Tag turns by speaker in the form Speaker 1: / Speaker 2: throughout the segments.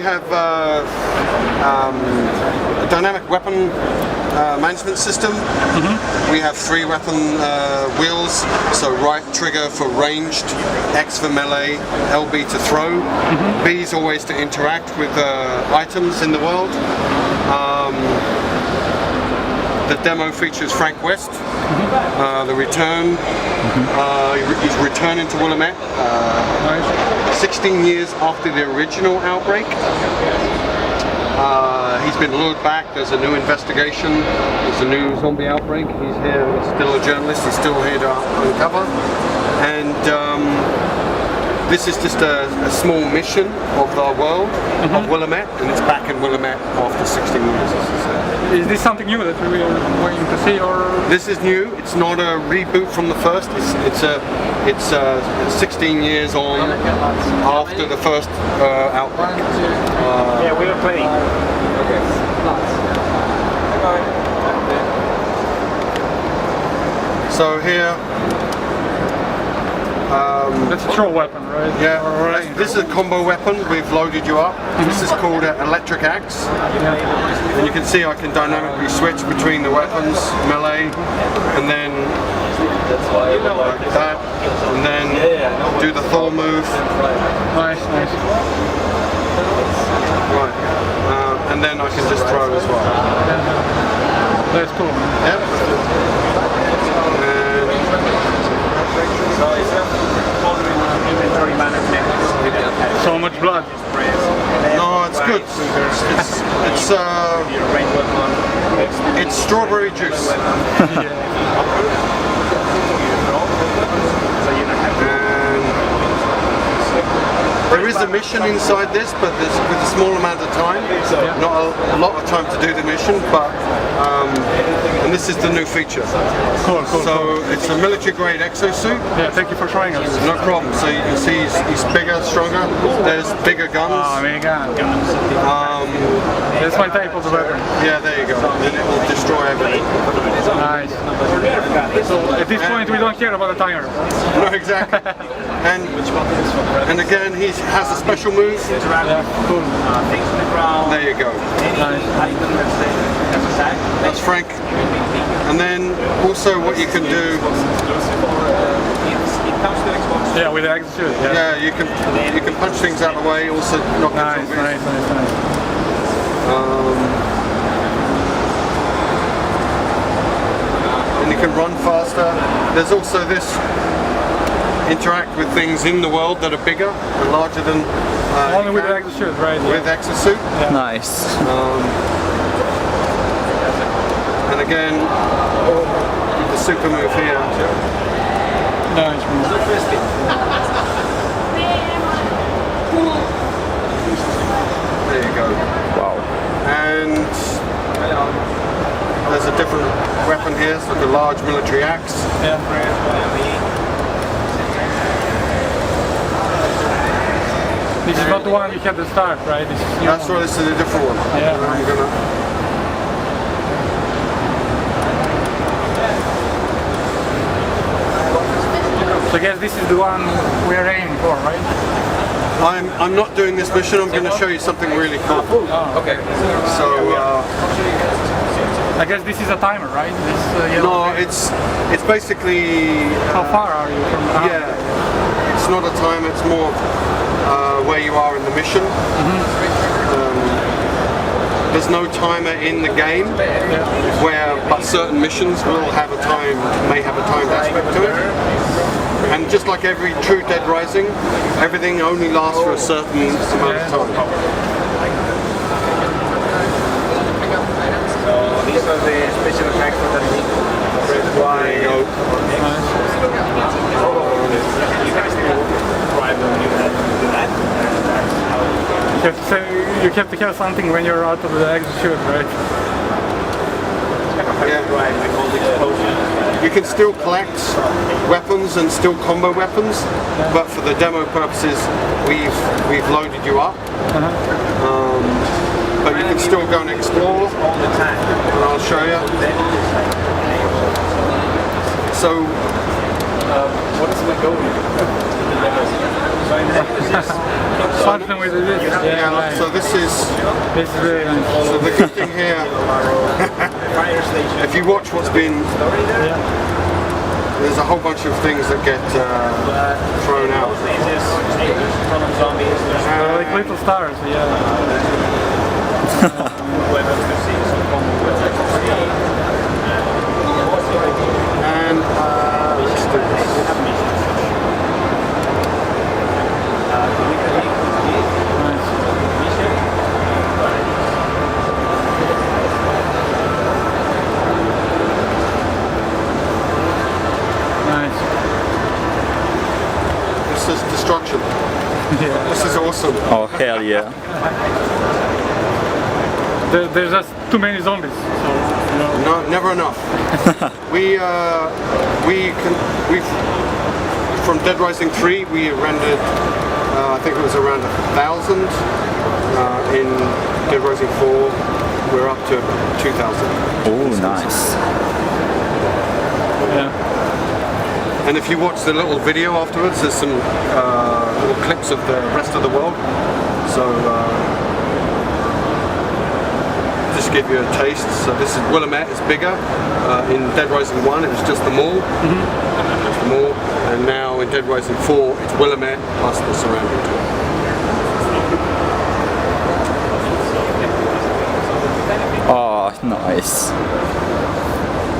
Speaker 1: have a dynamic weapon management system. We have 3 weapon wheels, so right trigger for ranged, X for melee, LB to throw, B is always to interact with items in the world. The demo features Frank West, the return. He's returning to Willamette 16 years after the original outbreak. He's been lured back, there's a new investigation, there's a new zombie outbreak. He's here, he's still a journalist, he's still here to uncover. And this is just a small mission of the world of Willamette, and it's back in Willamette after 16 years.
Speaker 2: Is this something new that we are going to see, or?
Speaker 1: This is new. It's not a reboot from the first. It's 16 years on after the first outbreak.
Speaker 3: Yeah, we were playing.
Speaker 1: So here.
Speaker 2: That's a throw weapon, right?
Speaker 1: Yeah, this is a combo weapon. We've loaded you up. This is called an electric axe. And you can see I can dynamically switch between the weapons, melee, and then like that, and then do the Thor move.
Speaker 2: Nice.
Speaker 1: Right, and then I can just throw as well.
Speaker 2: That's cool, man.
Speaker 1: Yep.
Speaker 2: So much blood.
Speaker 1: No, it's good. It's strawberry juice. There is a mission inside this, but with a small amount of time. Not a lot of time to do the mission, but and this is the new feature.
Speaker 2: Cool.
Speaker 1: So it's a military-grade exo-suit.
Speaker 2: Yeah, thank you for showing us.
Speaker 1: No problem. So you can see he's bigger, stronger. There's bigger guns.
Speaker 2: Oh, big gun. That's my type of the weapon.
Speaker 1: Yeah, there you go. And it will destroy everything.
Speaker 2: Nice. So at this point, we don't care about the timer.
Speaker 1: No, exactly. And again, he has a special move.
Speaker 2: Yeah, cool.
Speaker 1: There you go.
Speaker 2: Nice.
Speaker 1: That's Frank. And then also what you can do.
Speaker 2: Yeah, with the exo-suit.
Speaker 1: Yeah, you can punch things out of the way. Also knock
Speaker 2: Nice.
Speaker 1: And you can run faster. There's also this. Interact with things in the world that are bigger and larger than
Speaker 2: only with the exo-suit, right?
Speaker 1: With exo-suit.
Speaker 2: Yeah.
Speaker 4: Nice.
Speaker 1: And again, the super move here.
Speaker 2: Nice.
Speaker 1: There you go.
Speaker 4: Wow.
Speaker 1: And there's a different weapon here, it's like a large military axe.
Speaker 2: Yeah. This is not the one we had at the start, right?
Speaker 1: That's right, this is a different one.
Speaker 2: Yeah. So I guess this is the one we're aiming for, right?
Speaker 1: I'm not doing this mission, I'm going to show you something really cool.
Speaker 2: Oh, okay.
Speaker 1: So,
Speaker 2: I guess this is a timer, right? This,
Speaker 1: no, it's basically...
Speaker 2: How far are you from...
Speaker 1: Yeah, it's not a timer, it's more where you are in the mission. There's no timer in the game, but certain missions will have may have a timed aspect to it. And just like every true Dead Rising, everything only lasts for a certain amount of time.
Speaker 3: So these are the special effects for the
Speaker 1: There you go.
Speaker 2: You have to have something when you're out of the exo-suit, right?
Speaker 1: Yeah. You can still collect weapons and still combo weapons, but for the demo purposes, we've loaded you up. But you can still go and explore, and I'll show you. So,
Speaker 3: what is my goal?
Speaker 2: Something with this.
Speaker 1: Yeah,
Speaker 2: Nice.
Speaker 1: so this is
Speaker 2: Very nice.
Speaker 1: so the good thing here. If you watch what's been, there's a whole bunch of things that get thrown out.
Speaker 2: Like little stars, yeah.
Speaker 1: And let's do this.
Speaker 2: Nice.
Speaker 1: This is destruction.
Speaker 2: Yeah.
Speaker 1: This is awesome.
Speaker 4: Oh hell yeah.
Speaker 2: There's just too many zombies. So, you know.
Speaker 1: No, never enough. we from Dead Rising 3 we rendered I think it was around 1,000. In Dead Rising 4 we're up to 2,000.
Speaker 4: Oh nice.
Speaker 2: Yeah.
Speaker 1: And if you watch the little video afterwards, there's some little clips of the rest of the world. So just give you a taste. So this is Willamette. It's bigger. In Dead Rising 1, it was just the mall, just the mall, and now in Dead Rising 4, it's Willamette plus the surrounding.
Speaker 4: Oh nice.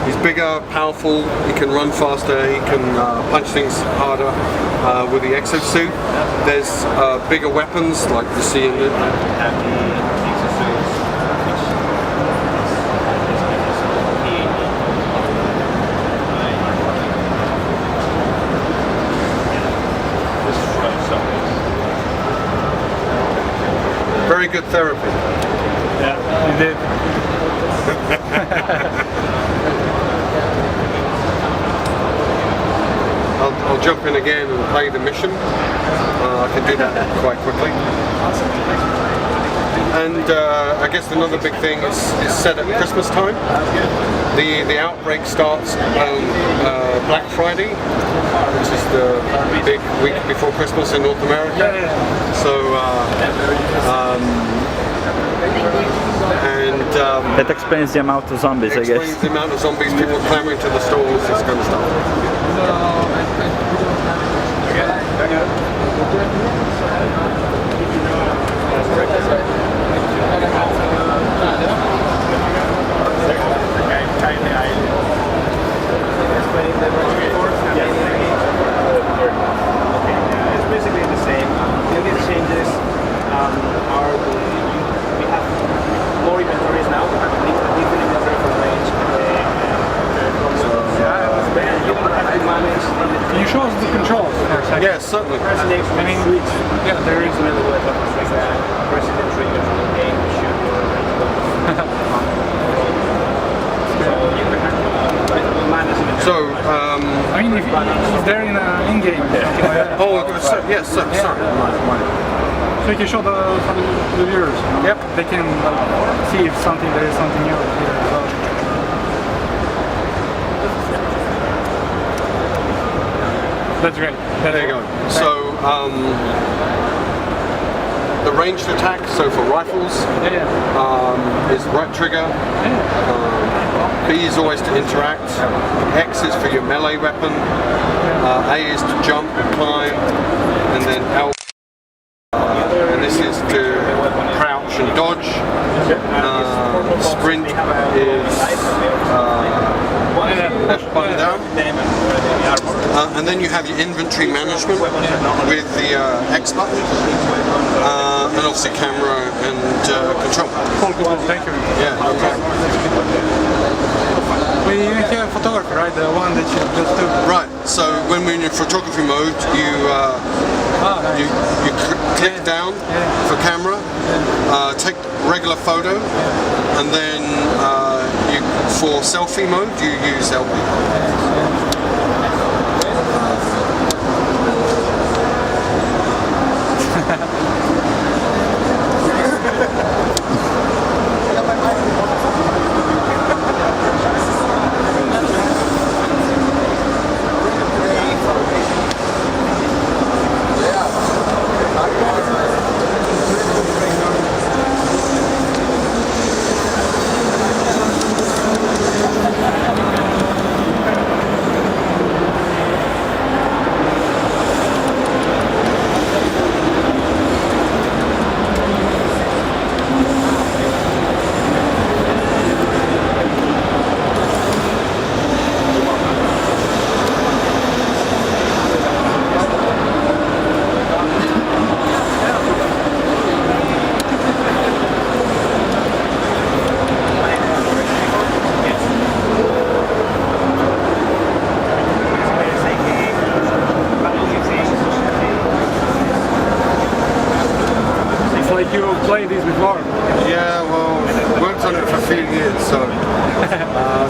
Speaker 1: He's bigger, powerful, he can run faster, he can punch things harder with the exo-suit. There's bigger weapons like you see in the... Very good therapy.
Speaker 2: Yeah, you did.
Speaker 1: I'll jump in again and play the mission. I can do that quite quickly. And I guess another big thing is set at Christmas time. The outbreak starts on Black Friday, which is the big week before Christmas in North America. So
Speaker 4: That explains the amount of zombies, I
Speaker 1: explains
Speaker 4: guess.
Speaker 1: the amount of zombies, people clamoring to the stores, this kind of stuff.
Speaker 3: It's basically the same. The only changes are we have more inventories now. We have a different inventory for range. You don't have to manage.
Speaker 2: Can you show us the controls for a second?
Speaker 1: Yes, certainly.
Speaker 2: I mean, yeah, there is
Speaker 3: Another weapons like that. President trigger from the game, shoot your
Speaker 1: So,
Speaker 2: I mean, if they're in an in-game, something like that.
Speaker 1: oh, yes, sorry.
Speaker 2: So you can show for the viewers. You know?
Speaker 1: Yep.
Speaker 2: They can see if there is something new here as well. That's great.
Speaker 1: There you go. So, the ranged attack, so for rifles, is right trigger. B is always to interact. X is for your melee weapon. A is to jump and climb. And then L. And this is to crouch and dodge. Sprint is left button down. And then you have your inventory management with the X button. And obviously camera and control.
Speaker 2: Cool. Thank you.
Speaker 1: Yeah, no problem.
Speaker 2: We even have photography, right? The one that you just took.
Speaker 1: Right, so when we're in your photography mode, you click down for camera, take regular photo, and then for selfie mode, you use LP.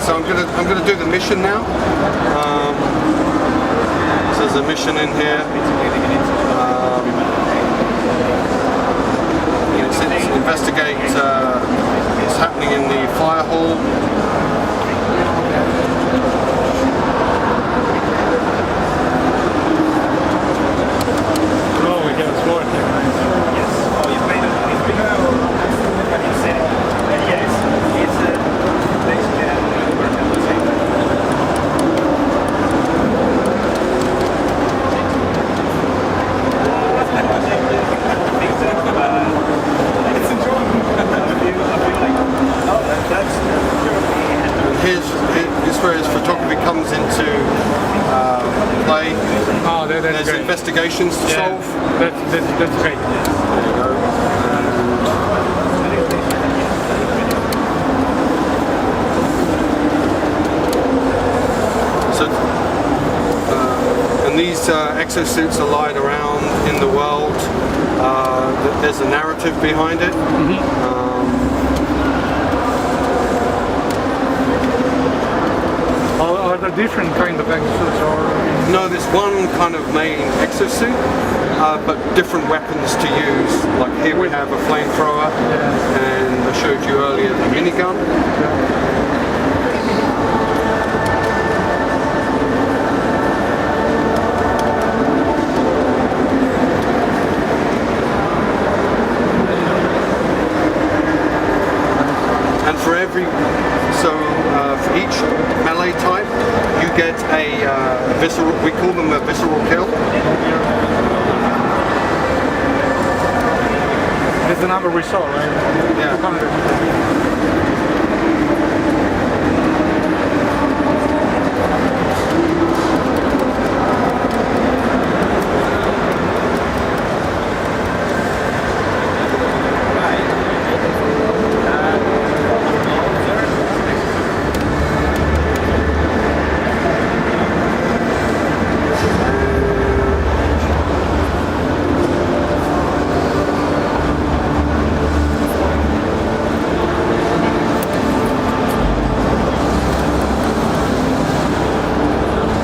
Speaker 1: So I'm gonna do the mission now. So there's a mission in here. It's investigate what's happening in the fire hall.
Speaker 2: Oh, we can explore it here.
Speaker 3: Yes. Oh, you played it. It's been when you said it. Yes. It's basically a work at the same time. It's enjoyable. I feel like, oh, that's
Speaker 1: Here's where his photography comes into play.
Speaker 2: Oh, that's
Speaker 1: There's
Speaker 2: great.
Speaker 1: investigations to solve.
Speaker 2: That's great.
Speaker 1: There you go. And these exosuits are lying around in the world. There's a narrative behind it.
Speaker 2: Are there different kind of exosuits or?
Speaker 1: No, there's one kind of main exosuit, but different weapons to use. Like here we have a flamethrower, and I showed you earlier the minigun. And for each melee type, you get a visceral. We call them a visceral kill.
Speaker 2: That's the number we saw, right?
Speaker 1: Yeah.
Speaker 2: 200.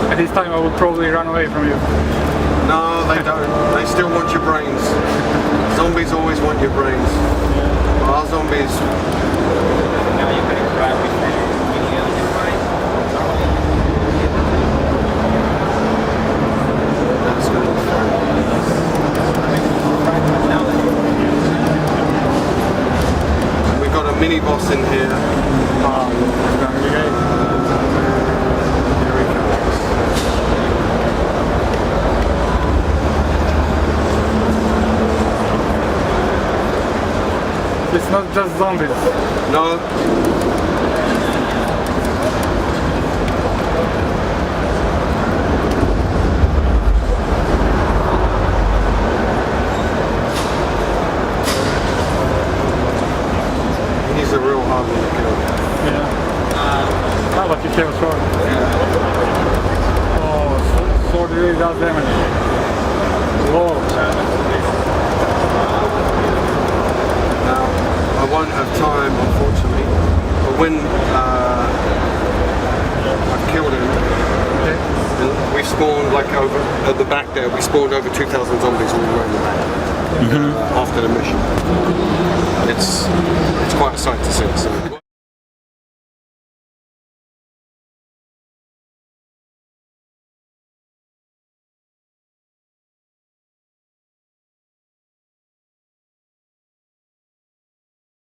Speaker 2: At this time I would probably run away from you.
Speaker 1: No, they don't. They still want your brains. Zombies always want your brains. Our zombies.
Speaker 3: now you can interact with the video device.
Speaker 1: That's going to be fun. We've got a mini boss in here.
Speaker 2: It's gonna be great. It's not just zombies.
Speaker 1: No. He's a real hard one to kill.
Speaker 2: Yeah. How about you kill a sword?
Speaker 1: Yeah.
Speaker 2: Oh, sword really does damage. Whoa.
Speaker 1: Now, I won't have time, unfortunately, but when I killed him, and we spawned like over at the back there, we spawned over 2,000 zombies all the way in the back after the mission. It's quite a sight to see. So.